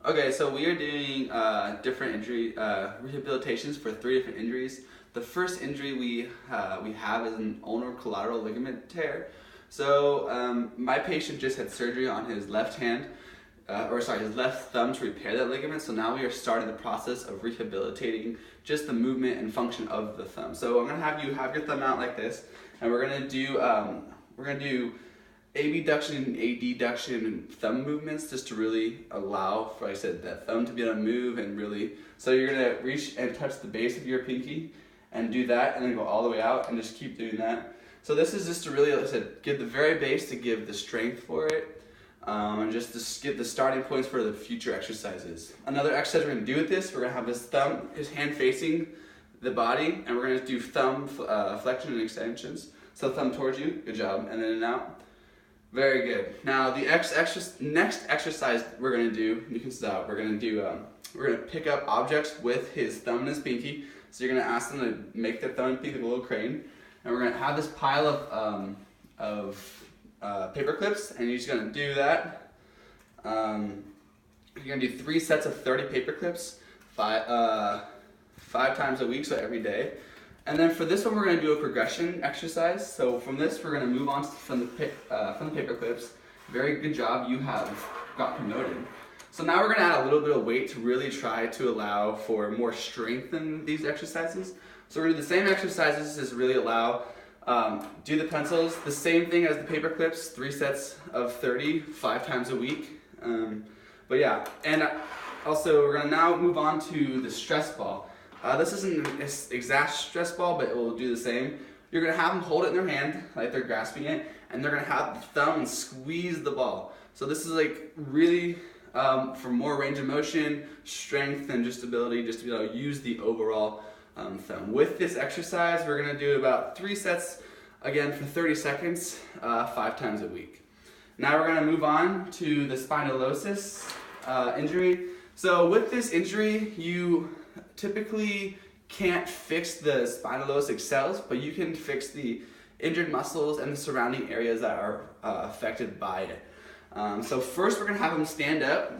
Okay, so we are doing different injury rehabilitations for 3 different injuries. The first injury we have is an ulnar collateral ligament tear. So my patient just had surgery on his left hand, his left thumb to repair that ligament. So now we are starting the process of rehabilitating just the movement and function of the thumb. So I'm gonna have you have your thumb out like this, and we're gonna do abduction and adduction and thumb movements just to really allow for, like I said, that thumb to be able to move and really, so you're gonna reach and touch the base of your pinky and do that and then go all the way out and just keep doing that. So this is just to really, like I said, give the very base to give the strength for it and just to give the starting points for the future exercises. Another exercise we're gonna do with this, we're gonna have his hand facing the body, and we're gonna do thumb flexion and extensions. So thumb towards you, good job, and then in and out. Very good. Now the next exercise we're gonna do, you can stop. We're gonna pick up objects with his thumb and his pinky. So you're gonna ask them to make their thumb and pinky like a little crane, and we're gonna have this pile of paper clips, and you're just gonna do that. You're gonna do 3 sets of 30 paper clips, 5 times a week, so every day. And then for this one, we're going to do a progression exercise. So from this, we're going to move on from the paper clips. Very good job, you have got promoted. So now we're going to add a little bit of weight to really try to allow for more strength in these exercises. So we're going to do the same exercises as really allow, do the pencils, the same thing as the paper clips, 3 sets of 30, 5 times a week. But yeah, and also we're going to now move on to the stress ball. This isn't an exact stress ball, but it will do the same. You're going to have them hold it in their hand, like they're grasping it, and they're going to have the thumb and squeeze the ball. So this is like really for more range of motion, strength, and just ability just to be able to use the overall thumb. With this exercise, we're going to do about 3 sets, again for 30 seconds, 5 times a week. Now we're going to move on to the spondylosis injury. So with this injury, you typically can't fix the spondylosis cells, but you can fix the injured muscles and the surrounding areas that are affected by it. So first we're going to have them stand up.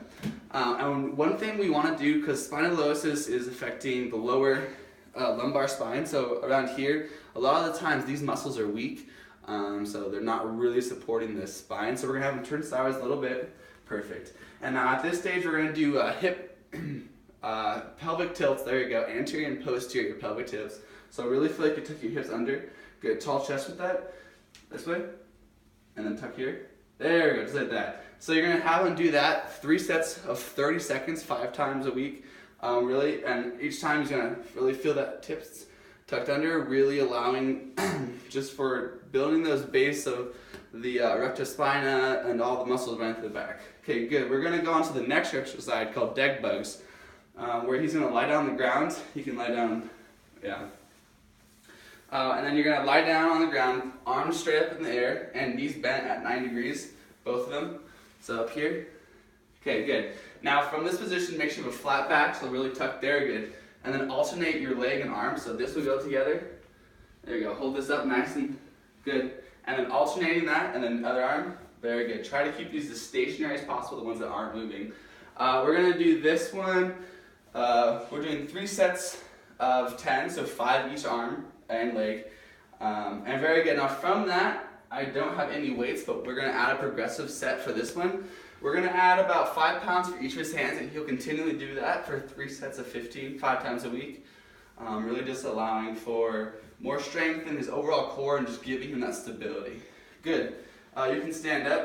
And one thing we want to do, because spondylosis is affecting the lower lumbar spine, so around here, a lot of the times these muscles are weak, so they're not really supporting the spine. So we're going to have them turn sideways a little bit. Perfect. And now at this stage we're going to do hip pelvic tilts, there you go, anterior and posterior pelvic tilts. So really feel like you tuck your hips under. Good, tall chest with that. This way. And then tuck here. There we go, just like that. So you're going to have them do that 3 sets of 30 seconds, 5 times a week. Really, and each time he's going to really feel that tips tucked under, really allowing just for building those base of the rectus spina and all the muscles running through the back. Okay, good. We're going to go on to the next exercise called deck bugs. Where he's going to lie down on the ground. He can lie down, yeah. And then you're going to lie down on the ground, arms straight up in the air, and knees bent at 90 degrees, both of them. So up here. Okay, good. Now from this position, make sure you have a flat back, so really tuck there, good. And then alternate your leg and arm, so this will go together. There you go, hold this up nice and good. And then alternating that, and then the other arm, very good. Try to keep these as stationary as possible, the ones that aren't moving. We're going to do this one. We're doing 3 sets of 10, so 5 each arm and leg. And very good. Now from that, I don't have any weights, but we're going to add a progressive set for this one. We're going to add about 5 pounds for each of his hands, and he'll continually do that for 3 sets of 15, 5 times a week. Really just allowing for more strength in his overall core and just giving him that stability. Good. You can stand up.